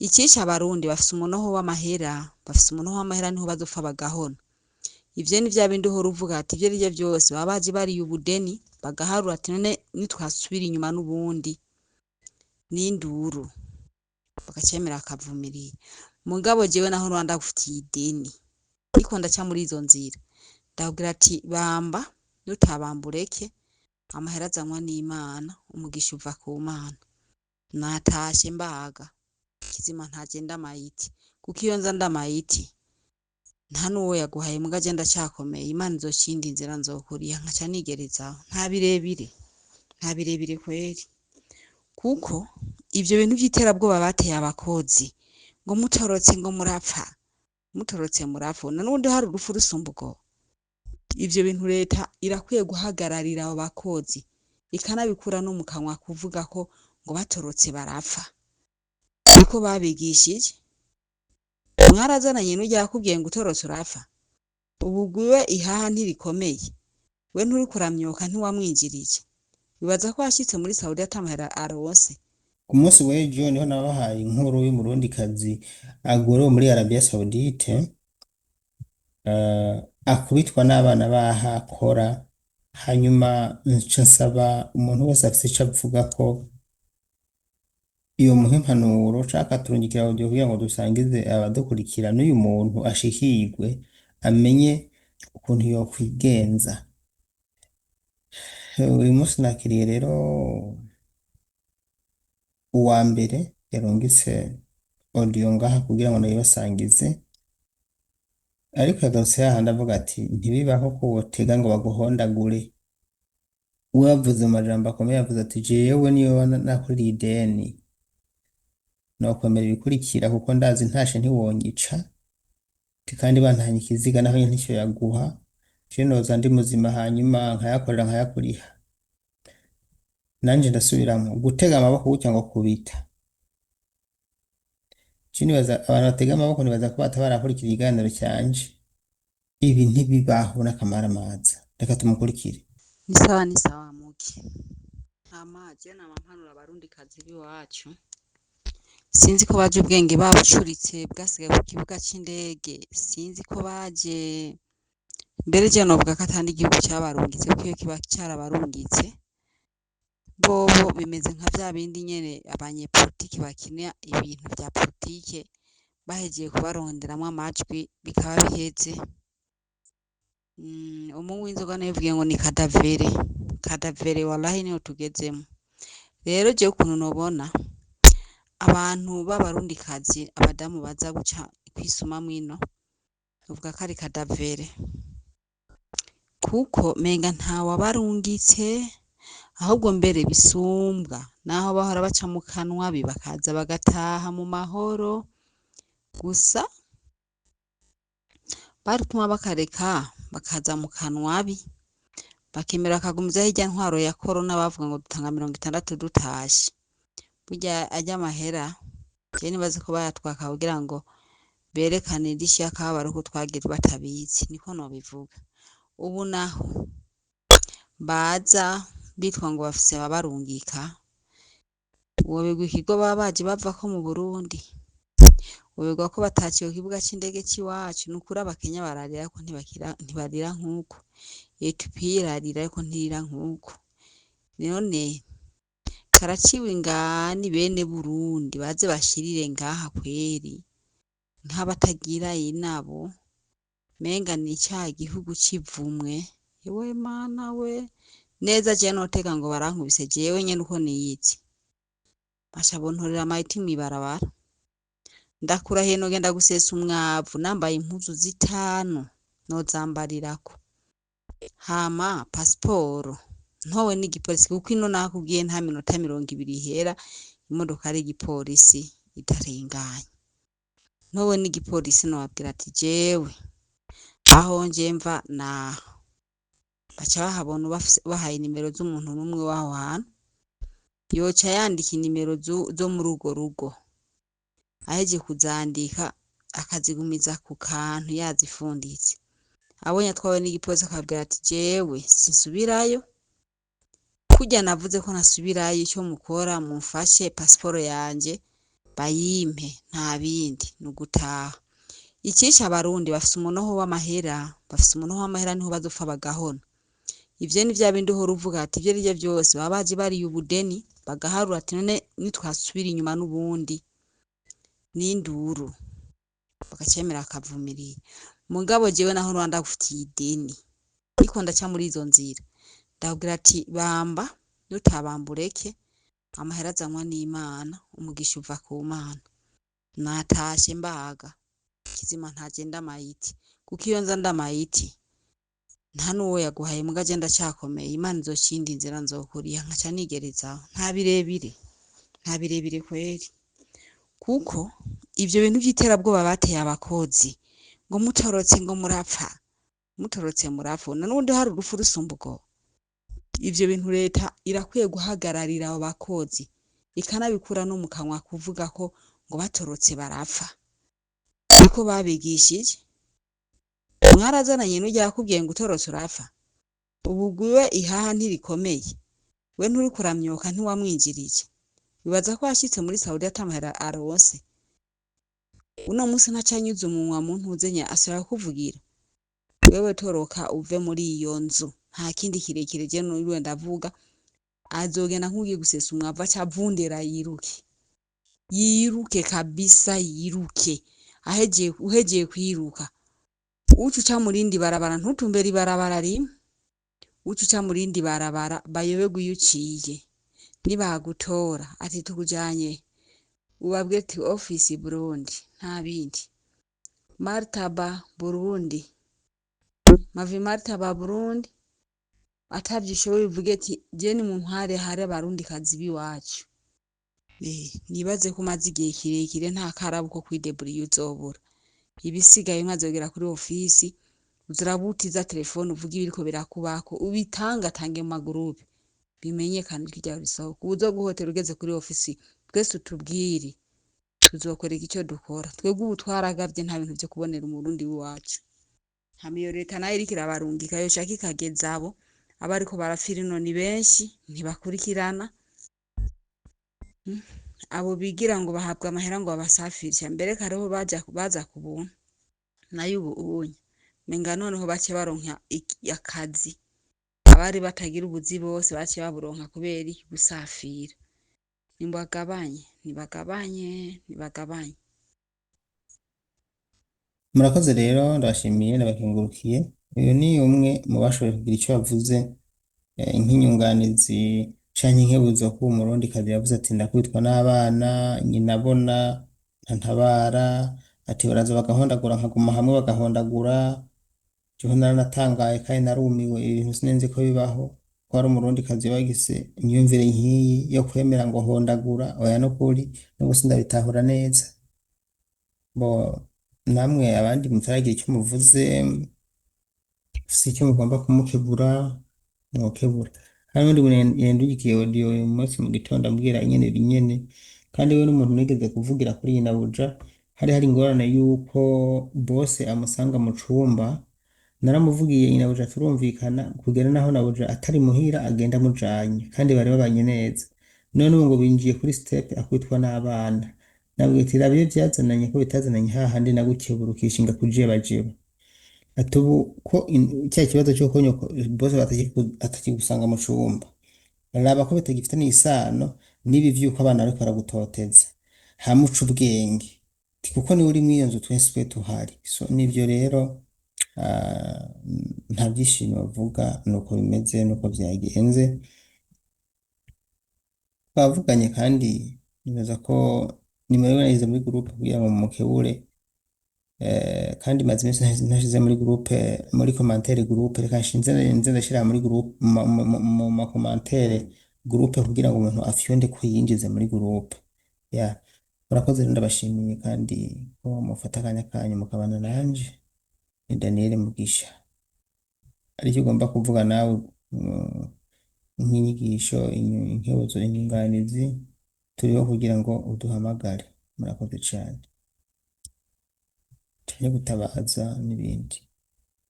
icisha abarundi bafise umunoho w'amahera niho bazopfa bagahona. Ivyo ni vya bindi uhora uvuga ati ivyo arivyo vyose baba baje bariye ubudeni bagaharura ati none nitwasubira inyuma n'ubundi n'induru bagacemera akavumiriye. Mugabo jewe naho Rwanda gufitiye ideni ariko ndaca muri izo nzira ndabwira ati bamba nutabambureke amahera azanwa n'Imana umugisha uva ku Mana. Natashe mbaga kizima ntagenda mayiti kuko iyo nza ndamayiti nta nuwo yaguhaye muga je ndacakomeye Imana izoshinda inzira nzokuriha nkaca nigerezaho nta birebire kweri. Kuko ivyo bintu vy'iterabwoba bateye abakozi ngo mutorotse ngo mutorotse murapfa n'ubundi hari urupfu rusumba ubwo. Ivyo bintu leta irakwiye guhagararira abo bakozi ikanabikura no mu kanwa kuvuga ko ngo batorotse barapfa. Niko babigishije. Mwarazananye n'ujya yakubwiye ngo utorotse urapfa. Ubu gwiwe ihaha ntirikomeye. We nturi kuramyoka ntiwamwinjirije. Bibaza ko yashitse muri Saudi atamahera aronse. Ku munsi w'ejo niho nabahaye inkuru y'umurundikazi agorewe muri Arabia Saudite akubitwa n'abana baha akora. Hanyuma nca nsaba umuntu wese afise ico avuga ko iyo muha impanuro caka turungikira audio kugira ngo dusangize abadukurikira n'uyu muntu ashikirwe amenye ukuntu yokwigenza. Uyu munsi nakiriye rero uwa mbere yarungitse audio ngaha kugira ngo nayibasangize, ariko yagarutse hahandi avuga ati ntibibaho ko wotega ngo baguhondagure. We yavuze mu majambo akomeye yavuze ati jewe niyo nakuriye ideni nokwemera ibikurikira kuko ndazi ntashe ntiwonyica kandi bantanye ikiziga naho nyene nticyo yaguha je noza ndi muzima hanyuma nkayakorera nkayakuriha. Nanje ndasubiramo gutega amaboko gutya ngo kubita. Nibaza abantu batega amaboko nibaza ko batabarakurikiza ikiganiro cyanje. Ibi ntibibaho n'akamaramaza. Reka tumukurikire. Ni sawa muki. Je namampanura abarundi kazi biwacu. Sinzi ko baje ubwenge babucuritse bwasigaye ku kibuga c'indege. Sinzi ko baje mbere je novuga ko atandi igihugu cyabarungitse kuko iyo kiba cyarabarungitse bobo bimeze nka vya bindi nyene abanyepolitiki bakina ibintu vya politike bahejeye kubaronderamwo amajwi bikaba biheze. Umungu w'inzoga nevugiye ngo ni kadavere wallahi niho tugezemo. Rero je ukuntu nobona abantu b'abarundikazi abadamu baza guca kwisuma mwino uvuga ko ari kadavere kuko menga ntawe abarungitse ahubwo mbere bisumbwa naho bahora baca mu kanwa bakaza bagataha mu mahoro gusa barituma bakareka bakaza mu kanwabi bakemera akagumiza hirya ntwaro ya corona bavuga ngo dutanga 60 dutashe. Burya ajya amahera je nibaze ko bayatwaka kugira ngo berekane dishi yakabara ko twagiye batabizi niko no bivuga. Ubu naho baza bitwa ngo bafise ababarungika uwo bigwa ikigo babaje bava ko mu Burundi ubigwa ko bataciye kibuga c'indege ciwacu nukura abakenya bararira ko ntibarira nkuko etupirarira ariko ntirira nkuko. None karaciwe ingani bene Burundi baze bashirire ngaha kweri nk'abatagira inabo menga ni cya gihugu civumwe. Yewe mana we neza je notega ngo barankubise jewe nyene uko niyizi bashabontorera amayiti mwibarabara ndakura heno genda gusesa umwavu nambaye impuzu zitanu nozambarirako hama pasiporo ntowe n'igipolisi kuko ino nakubwiye nta minota 20 ihera imodoka ari igipolisi itarenganye. Ntowe n'igipolisi no wabwira ati jewe aho nje mva na baca bahabona bahaye nimero z'umuntu numwe waho hantu yoca yandika nimero zo mu rugo aheje kuzandika akazigumiza ku kantu yazifunditse. Abonye atwawe n'igipolisi akabwira ati jewe sinsubirayo kujya navuze ko nasubirayo icyo mukora mumfashe pasiporo yanje bayimpe nta bindi ni ugutaha. Icisha abarundi bafise umunoho w'amahera, bafise umunoho w'amahera niho bazopfa bagahona. Ivyo ni vya bindi uhora uvuga ati ivyo arivyo vyose baba baje bariye ubudeni bagaharura ati none nitwasubira inyuma n'ubundi n'induru bagacemera akavumiriye. Mugabo jewe naho Rwanda ndagufitiye ideni ariko ndaca muri izo nzira ndabwira ati bamba nutabamba ureke amahera azanwa n'Imana umugisha uva ku Mana. Natashe mbaga kizima ntaje ndamayiti kuko iyo nza ndamayiti nta nuwo yaguhaye muga je ndacakomeye Imana izocindi inzira nzokuriha nkaca nigerezaho nta birebire kweri. Kuko ivyo bintu vy'iterabwoba bateye abakozi ngo mutorotse ngo murapfa n'ubundi hari urupfu rusumba ubwo. Ivyo bintu leta irakwiye guhagararira abo bakozi ikanabikura no mu kanwa kuvuga ko ngo batorotse barapfa. Niko babigishije mwarazananye n'ujya yakubwiye ngo utorotse urapfa. Ubu gwiwe ihaha ntirikomeye we nturi kuramyoka ntiwamwinjirije bibaza ko yashitse muri Saudi atamahera aronse. Uno musi ntacanyuze umunwa mu ntuzenya asaba kuvugira wewe toroka uve muri iyo nzu nta kindi kirekire je n'uriwe ndavuga azogenda nk'ugiye gusesa umwava cavundera yiruke kabisa yiruke uhejeye kwiruka uca murindi barabara ntutumbere ibarabara rimwe uca murindi barabara bayoberwe iyo uciye nibagutora ati tukujanye ubabwire ati office Burundi nta bindi Martaba Burundi mavi Martaba Burundi atavyishoboye uvuge ati je ni muntu hari abarundi kazi biwacu. Nibaze ko umaze igihe kirekire nta karabu ko kwideburiye uzobura. Ibisigaye mwazogera kuri ofisi uzurabutiza telefone uvuga ibiriko birakubako ubitangatange mu magurupe bimenyekana irya bisohoka. Uzoguhotera ugeze kuri ofisi twese utubwire tuzokoreka icyo dukora. Twebwe ubu twaragavye nta bintu vyo kubonera umurundi w'iwacu. Hamiyo leta nayo iriko irabarungika yoshaka ikageza abo abariko barafira ino ni benshi ntibakurikirana. Abo bigira ngo bahabwa amahera ngo babasafirisha mbere kareho baza kubuntu nayo ubu unye menga noneho bace baronka akazi abari batagira ubuzi bose bace baburonka kubera gusafira. Nibagabanye. Murakoze rero ndabashimiye ndabakengurukiye. Uyu ni umwe mu bashoboye kugira icyo yavuze nk'inyunganizi canke inkebuzo ko umurundi kazi yavuze ati ndakubitwa n'abana nyinabona ntantabara ati baraza bagahondagura nkaguma hamwe bagahondagura. Jeho naranatangaye kandi narumiwe ibintu sinenze ko bibaho ko ari umurundi kazi wagize imyumvire nkiyi yo kwemera ngo hondagura oya no kuri no gusinda bitahura neza. Bo namwe abandi mutaragira icyo muvuze ufise icyo mugomba kumukebura mwokebura. Hari undi yendugikiye audio uyu munsi mu gitondo ambwira nyene kandi we n'umuntu nigeze kuvugira kuri Inabuja hari ingorane yuko bose amusanga mu cumba naramuvugiye Inabuja turumvikana kugera naho Nabuja atari muhira agenda mujanye kandi bari babanye neza. None ubu ngo binjiye kuri step akwitwa n'abana nabwiye ati rabiye byazananye ko bitazananye hahandi nagukeburukisha inga kujebajeba atubu ko cya kibazo cyo konyoko bose atakigusanga mu cumba raba ko bitagifite n'isano nibi vyuko abana ariko baragutoteza hamuca ubwenge kuko ni uri mwiyo nzu twese tuhari. So nivyo rero nta byishimo bavuga nuko bimeze nuko byagenze bavuganye kandi nibaza ko nimero nayize muri groupe kugira ngo mukebure kandi maze iminsi nashize muri groupe muri commentaire groupe reka nshinze ndashira muri groupe mu commentaire groupe kugira ngo umuntu afyonde ko yinjize muri groupe ya murakoze ndabashimiye kandi ko mufata akanya kanyu mukabana nanje ni Daniel Mugisha ariko ugomba kuvuga nawe nk'inyigisho inkebuzo inyunganizi turiho kugira ngo uduhamagare. Murakoze cyane cyane gutabaza n'ibindi.